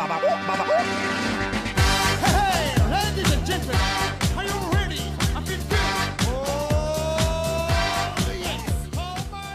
Hey, ladies and gentlemen, are you ready? I can feel it. Oh, yes.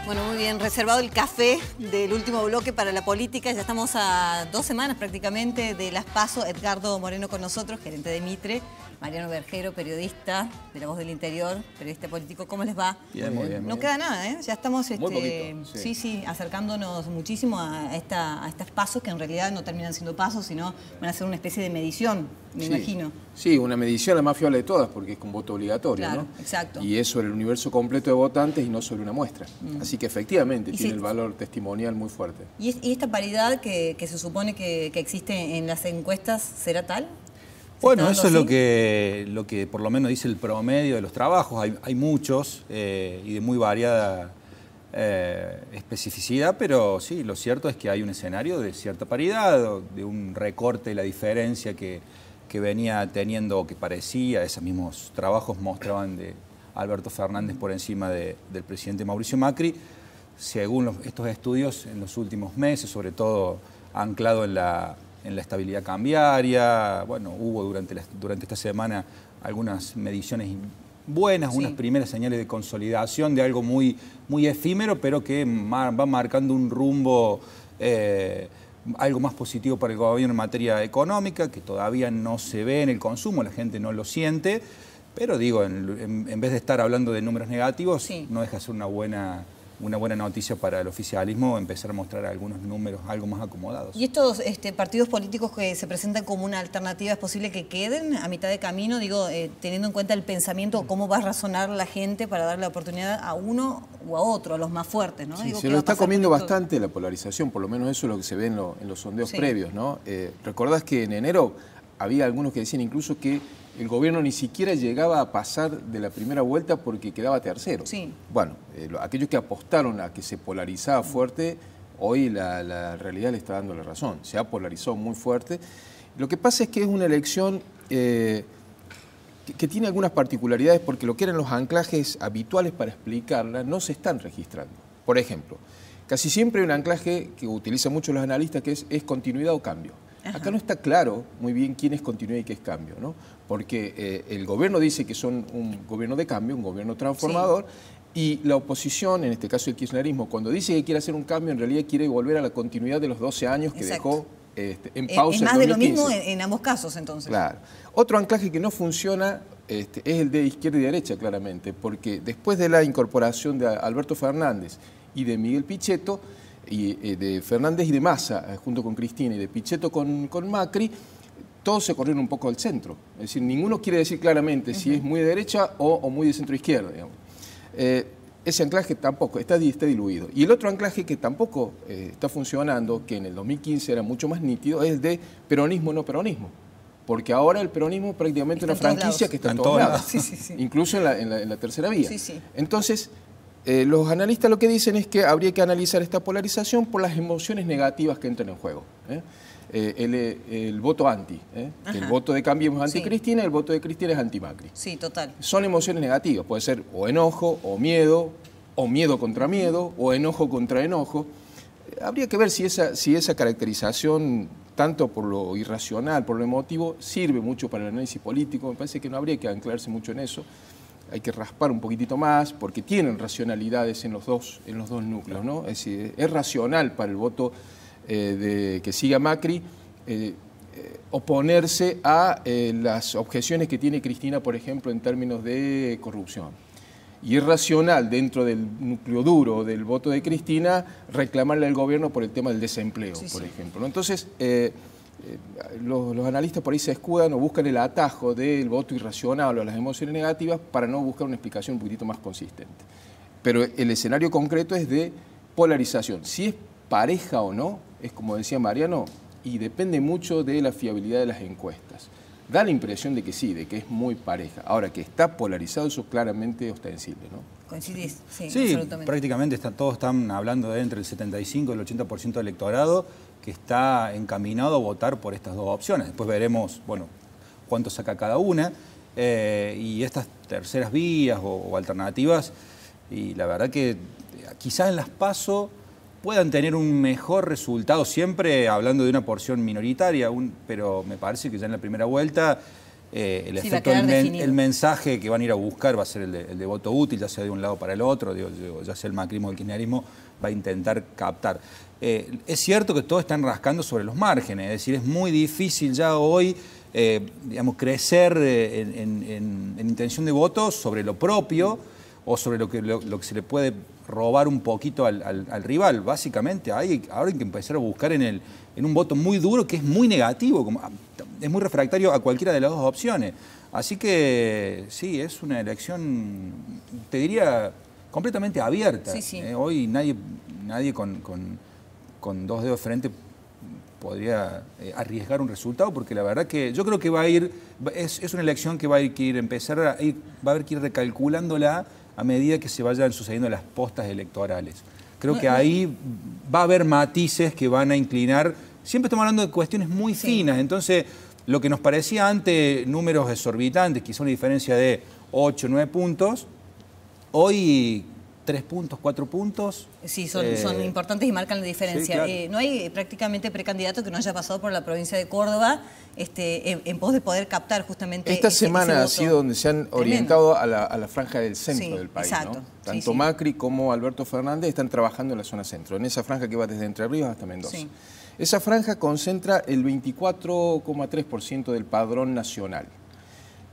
Bueno, muy bien, reservado el café del último bloque para la política. Ya estamos a 2 semanas prácticamente de las PASO. Edgardo Moreno con nosotros, gerente de Mitre. Mariano Bergero, periodista de La Voz del Interior, periodista político. ¿Cómo les va? Bien, muy bien. No queda nada, ¿eh? Ya estamos Muy poquito, sí, acercándonos muchísimo a estas PASO, que en realidad no terminan siendo PASO, sino van a ser una especie de medición, me imagino. Sí, una medición la más fiable de todas, porque es con voto obligatorio, Claro, ¿no? exacto. Y es sobre el universo completo de votantes y no sobre una muestra. Así que efectivamente tiene el valor testimonial muy fuerte. ¿Y esta paridad que se supone que existe en las encuestas será tal? Bueno, eso es lo que por lo menos dice el promedio de los trabajos. Hay muchos y de muy variada especificidad, pero sí, lo cierto es que hay un escenario de cierta paridad, de un recorte de la diferencia que venía teniendo, que parecía, esos mismos trabajos mostraban de Alberto Fernández por encima del presidente Mauricio Macri, según estos estudios en los últimos meses, sobre todo anclado en la estabilidad cambiaria. Bueno, hubo durante esta semana algunas mediciones buenas, unas primeras señales de consolidación de algo muy, muy efímero, pero que va marcando un rumbo algo más positivo para el gobierno en materia económica, que todavía no se ve en el consumo, la gente no lo siente, pero digo, en vez de estar hablando de números negativos, no deja de ser una buena noticia para el oficialismo empezar a mostrar algunos números algo más acomodados. ¿Y estos partidos políticos que se presentan como una alternativa es posible que queden a mitad de camino? Digo, teniendo en cuenta el pensamiento, cómo va a razonar la gente para darle la oportunidad a uno o a otro, a los más fuertes, ¿no? Sí, Digo, se lo está comiendo bastante la polarización, por lo menos eso es lo que se ve en los sondeos previos, ¿no? Recordás que en enero había algunos que decían incluso que el gobierno ni siquiera llegaba a pasar de la primera vuelta porque quedaba tercero. Sí. Bueno, aquellos que apostaron a que se polarizaba fuerte, hoy la realidad le está dando la razón. Se ha polarizado muy fuerte. Lo que pasa es que es una elección que tiene algunas particularidades porque lo que eran los anclajes habituales para explicarla no se están registrando. Por ejemplo, casi siempre hay un anclaje que utilizan mucho los analistas que es continuidad o cambio. Acá no está claro muy bien quién es continuidad y qué es cambio, ¿no? Porque el gobierno dice que son un gobierno de cambio, un gobierno transformador, y la oposición, en este caso el kirchnerismo, cuando dice que quiere hacer un cambio, en realidad quiere volver a la continuidad de los 12 años que dejó en pausa es más en 2015. de lo mismo en ambos casos, entonces. Claro. Otro anclaje que no funciona es el de izquierda y derecha, claramente, porque después de la incorporación de Alberto Fernández y de Miguel Pichetto, y de Fernández y de Massa, junto con Cristina, y de Pichetto con Macri, todos se corrieron un poco al centro. Es decir, ninguno quiere decir claramente si es muy de derecha o muy de centro-izquierda, digamos. Ese anclaje tampoco está diluido. Y el otro anclaje que tampoco está funcionando, que en el 2015 era mucho más nítido, es el de peronismo o no peronismo. Porque ahora el peronismo es prácticamente una franquicia que está en todos lados. Incluso en la tercera vía. Entonces, los analistas lo que dicen es que habría que analizar esta polarización por las emociones negativas que entran en juego. El voto anti, el voto de Cambiemos es anti-Cristina, el voto de Cristina es anti-Macri. Sí, total. Son emociones negativas, puede ser o enojo, o miedo contra miedo, o enojo contra enojo. Habría que ver si esa caracterización, tanto por lo irracional, por lo emotivo, sirve mucho para el análisis político. Me parece que no habría que anclarse mucho en eso. Hay que raspar un poquitito más, porque tienen racionalidades en los dos núcleos, ¿no? Es decir, es racional para el voto que siga Macri oponerse a las objeciones que tiene Cristina, por ejemplo, en términos de corrupción. Y es racional, dentro del núcleo duro del voto de Cristina, reclamarle al gobierno por el tema del desempleo, por ejemplo, ¿no? Entonces, los analistas por ahí se escudan o buscan el atajo del voto irracional o las emociones negativas para no buscar una explicación un poquitito más consistente. Pero el escenario concreto es de polarización. Si es pareja o no, es como decía Mariano, y depende mucho de la fiabilidad de las encuestas. Da la impresión de que sí, de que es muy pareja. Ahora, que está polarizado, eso es claramente ostensible, ¿no? ¿Coincidís? Sí, absolutamente. Prácticamente todos están hablando de entre el 75 y el 80% del electorado que está encaminado a votar por estas dos opciones. Después veremos, bueno, cuánto saca cada una, y estas terceras vías o alternativas, y la verdad que quizás en las PASO puedan tener un mejor resultado, siempre hablando de una porción minoritaria, pero me parece que ya en la primera vuelta el Sí, efecto, va a quedar definido. el mensaje que van a ir a buscar va a ser el de voto útil, ya sea de un lado para el otro, ya sea el macrismo o el kirchnerismo, va a intentar captar. Es cierto que todos están rascando sobre los márgenes, es decir, es muy difícil ya hoy digamos, crecer en intención de voto sobre lo propio o sobre lo que se le puede robar un poquito al rival. Básicamente, ahora hay que empezar a buscar en un voto muy duro que es muy negativo, es muy refractario a cualquiera de las dos opciones. Así que sí, es una elección, te diría, completamente abierta. Sí, sí. Hoy nadie con dos dedos de frente podría arriesgar un resultado, porque la verdad que yo creo que va a ir, es una elección que va a haber que ir recalculándola a medida que se vayan sucediendo las postas electorales. Creo que ahí va a haber matices que van a inclinar, siempre estamos hablando de cuestiones muy finas, entonces lo que nos parecía antes números exorbitantes, quizá una diferencia de 8, 9 puntos, hoy 3 puntos, 4 puntos. Sí, son importantes y marcan la diferencia. Sí, claro. No hay prácticamente precandidato que no haya pasado por la provincia de Córdoba en pos de poder captar justamente Esta ese semana ha voto. sido donde se han Tremendo. orientado a la franja del centro Sí, del país. exacto. ¿no? Sí, Tanto sí. Macri como Alberto Fernández están trabajando en la zona centro, en esa franja que va desde Entre Ríos hasta Mendoza. Sí. Esa franja concentra el 24,3% del padrón nacional.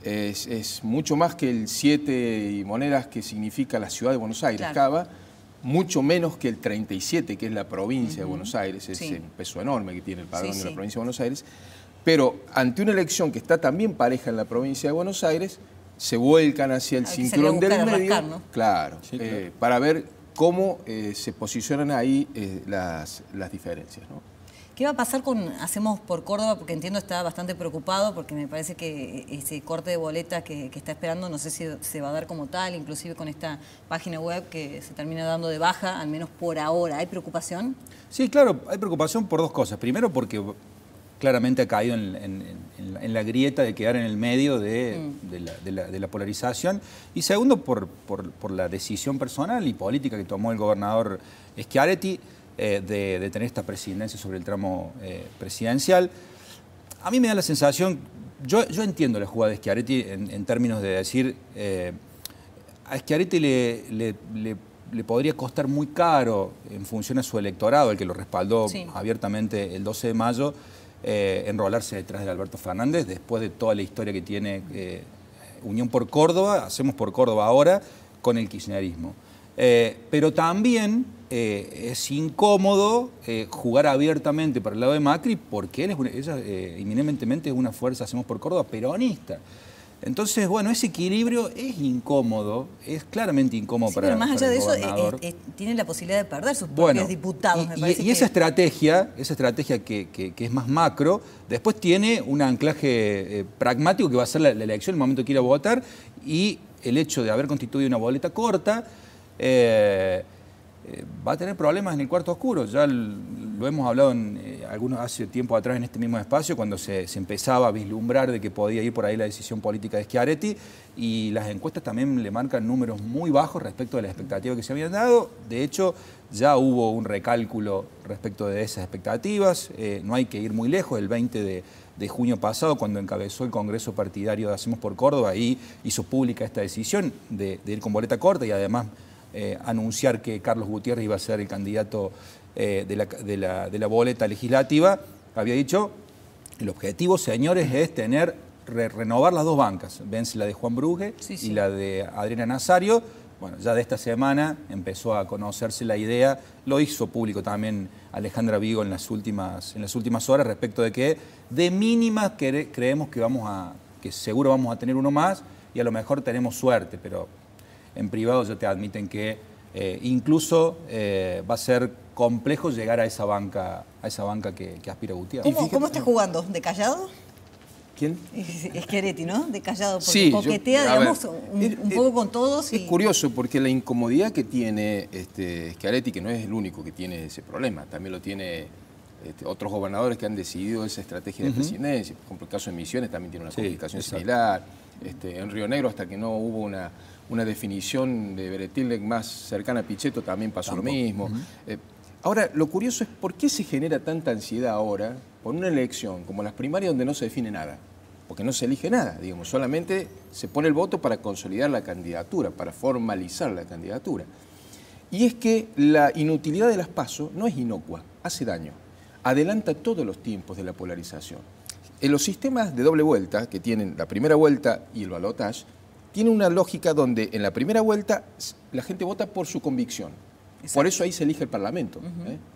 Es mucho más que el 7 y monedas que significa la ciudad de Buenos Aires, Claro. Cava, mucho menos que el 37, que es la provincia de Buenos Aires, es Sí. el peso enorme que tiene el padrón Sí, de la sí. provincia de Buenos Aires. Pero ante una elección que está también pareja en la provincia de Buenos Aires, se vuelcan hacia el Hay que salir a cinturón del buscar, a medio, rascar, ¿no? claro, Sí, claro. para ver cómo se posicionan ahí las diferencias, ¿no? ¿Qué va a pasar con Hacemos por Córdoba? Porque entiendo está bastante preocupado, porque me parece que ese corte de boletas que está esperando, no sé si se va a dar como tal, inclusive con esta página web que se termina dando de baja, al menos por ahora. ¿Hay preocupación? Sí, claro, hay preocupación por dos cosas. Primero, porque claramente ha caído en la grieta de quedar en el medio de la polarización. Y segundo, por la decisión personal y política que tomó el gobernador Schiaretti de tener esta presidencia sobre el tramo presidencial. A mí me da la sensación, yo entiendo la jugada de Schiaretti en términos de decir, a Schiaretti le podría costar muy caro en función a su electorado, el que lo respaldó Sí. abiertamente el 12 de mayo, enrolarse detrás de Alberto Fernández, después de toda la historia que tiene Unión por Córdoba, Hacemos por Córdoba ahora, con el kirchnerismo. Pero también es incómodo jugar abiertamente para el lado de Macri, porque ella eminentemente es una fuerza, Hacemos por Córdoba, peronista. Entonces, bueno, ese equilibrio es incómodo, es claramente incómodo Sí, para pero más allá el de eso, gobernador. tiene la posibilidad de perder sus Bueno, propios diputados. Me parece y que- esa estrategia que es más macro, después tiene un anclaje pragmático que va a ser la elección, el momento que quiera votar, y el hecho de haber constituido una boleta corta va a tener problemas en el cuarto oscuro. Ya lo hemos hablado hace tiempo atrás en este mismo espacio, cuando se empezaba a vislumbrar de que podía ir por ahí la decisión política de Schiaretti, y las encuestas también le marcan números muy bajos respecto de las expectativas que se habían dado. De hecho, ya hubo un recálculo respecto de esas expectativas. No hay que ir muy lejos. El 20 de junio pasado, cuando encabezó el Congreso Partidario de Hacemos por Córdoba, ahí hizo pública esta decisión de ir con boleta corta y además anunciar que Carlos Gutiérrez iba a ser el candidato de la boleta legislativa. Había dicho, el objetivo, señores, es renovar las dos bancas. Vence la de Juan Bruge Sí. y la de Adriana Nazario. Bueno, ya de esta semana empezó a conocerse la idea, lo hizo público también Alejandra Vigo en las últimas horas, respecto de que de mínima creemos que seguro vamos a tener uno más, y a lo mejor tenemos suerte, pero en privado ya te admiten que incluso va a ser complejo llegar a esa banca que aspira Gutiérrez. ¿Cómo está jugando? ¿De callado? ¿Quién? Schiaretti, ¿no? De callado, porque Sí, coquetea, a ver, digamos, un poco con todos. Es curioso porque la incomodidad que tiene Schiaretti, que no es el único que tiene ese problema, también lo tiene otros gobernadores que han decidido esa estrategia de presidencia. Por ejemplo, el caso de Misiones también tiene una Sí, complicación exacto. similar. En Río Negro, hasta que no hubo una definición de Beretilnec más cercana a Pichetto, también pasó lo mismo. Ahora, lo curioso es por qué se genera tanta ansiedad ahora por una elección como las primarias donde no se define nada. Porque no se elige nada, digamos, solamente se pone el voto para consolidar la candidatura, para formalizar la candidatura. Y es que la inutilidad de las PASO no es inocua, hace daño, adelanta todos los tiempos de la polarización. En los sistemas de doble vuelta, que tienen la primera vuelta y el balotaje, tiene una lógica donde en la primera vuelta la gente vota por su convicción. Exacto. Por eso ahí se elige el Parlamento,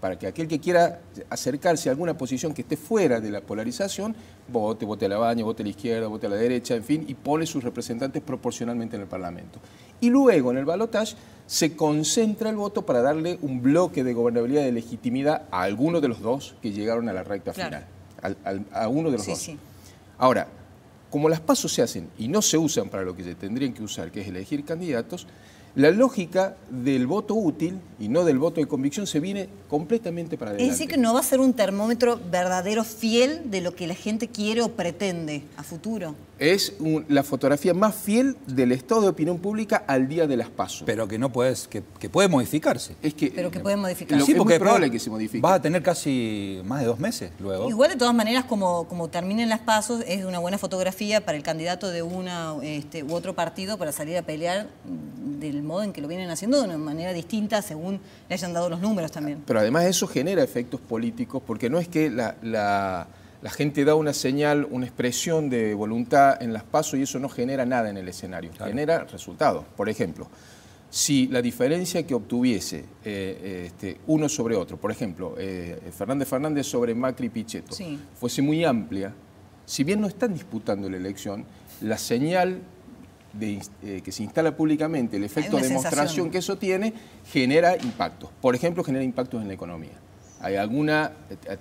para que aquel que quiera acercarse a alguna posición que esté fuera de la polarización, vote a la baña, vote a la izquierda, vote a la derecha, en fin, y pone sus representantes proporcionalmente en el Parlamento. Y luego en el balotaje se concentra el voto para darle un bloque de gobernabilidad y de legitimidad a alguno de los dos que llegaron a la recta final, a uno de los dos. Sí. Ahora, como las PASO se hacen y no se usan para lo que se tendrían que usar, que es elegir candidatos, la lógica del voto útil y no del voto de convicción se viene completamente para adelante. Es decir, que no va a ser un termómetro verdadero fiel de lo que la gente quiere o pretende a futuro. Es la fotografía más fiel del estado de opinión pública al día de las PASO. Pero que no puedes, que puede modificarse. Pero que puede modificarse. Sí, porque es muy probable que se modifique. Vas a tener casi más de 2 meses luego. Igual, de todas maneras, como terminen las PASO, es una buena fotografía para el candidato de una u otro partido para salir a pelear del modo en que lo vienen haciendo, de una manera distinta según le hayan dado los números también. Pero además eso genera efectos políticos, porque no es que la gente da una señal, una expresión de voluntad en las PASO y eso no genera nada en el escenario, genera resultados. Por ejemplo, si la diferencia que obtuviese uno sobre otro, por ejemplo, Fernández sobre Macri Pichetto, fuese muy amplia, si bien no están disputando la elección, la señal que se instala públicamente, el efecto de demostración que eso tiene, genera impactos. Por ejemplo, genera impactos en la economía. Hay alguna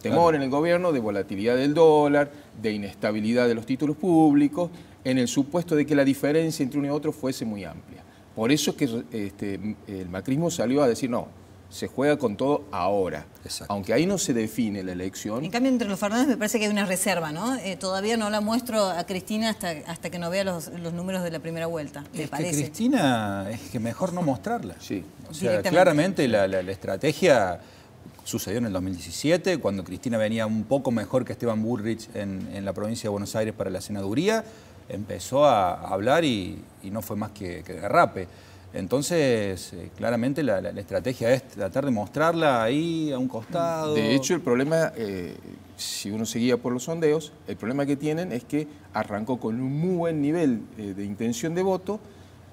temor en el gobierno de volatilidad del dólar, de inestabilidad de los títulos públicos, en el supuesto de que la diferencia entre uno y otro fuese muy amplia. Por eso es que el macrismo salió a decir, no, se juega con todo ahora. Exacto. Aunque ahí no se define la elección. En cambio, entre los Fernández me parece que hay una reserva, ¿no? Todavía no la muestro a Cristina hasta que no vea los números de la primera vuelta, me parece. Que Cristina es que mejor no mostrarla. Sí. O sea, claramente la estrategia sucedió en el 2017, cuando Cristina venía un poco mejor que Esteban Bullrich en la provincia de Buenos Aires para la senaduría, empezó a hablar y no fue más que derrape. Entonces, claramente la estrategia es tratar de mostrarla ahí a un costado. De hecho, el problema, si uno se guía por los sondeos, el problema que tienen es que arrancó con un muy buen nivel de intención de voto,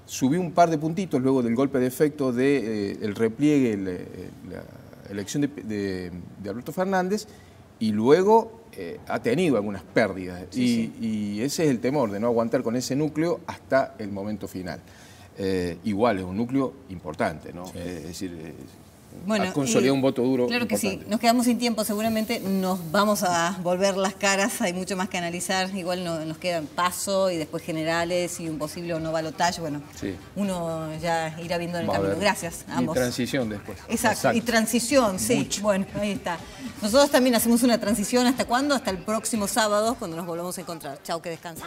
subió un par de puntitos luego del golpe de efecto del repliegue, la elección de Alberto Fernández, y luego ha tenido algunas pérdidas. Y ese es el temor, de no aguantar con ese núcleo hasta el momento final. Igual es un núcleo importante, ¿no? Sí. Es decir, ha consolidado un voto duro. Claro importante. Que sí, nos quedamos sin tiempo, seguramente nos vamos a volver las caras, hay mucho más que analizar, igual nos quedan PASO y después generales y un posible o no balotaje, bueno, uno ya irá viendo en el camino. Gracias a ambos. Y transición después. Exacto, y transición, sí, mucho. Bueno, ahí está. Nosotros también hacemos una transición, ¿hasta cuándo? Hasta el próximo sábado, cuando nos volvamos a encontrar. Chau, que descansen.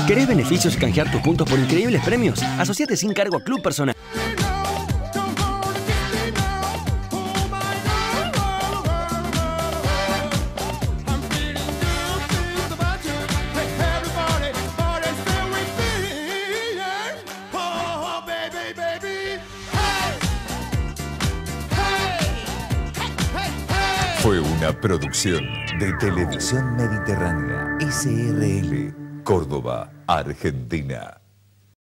¿Querés beneficios y canjear tus puntos por increíbles premios? Asociate sin cargo a Club Personal. Fue una producción de Televisión Mediterránea, SRL, Córdoba, Argentina.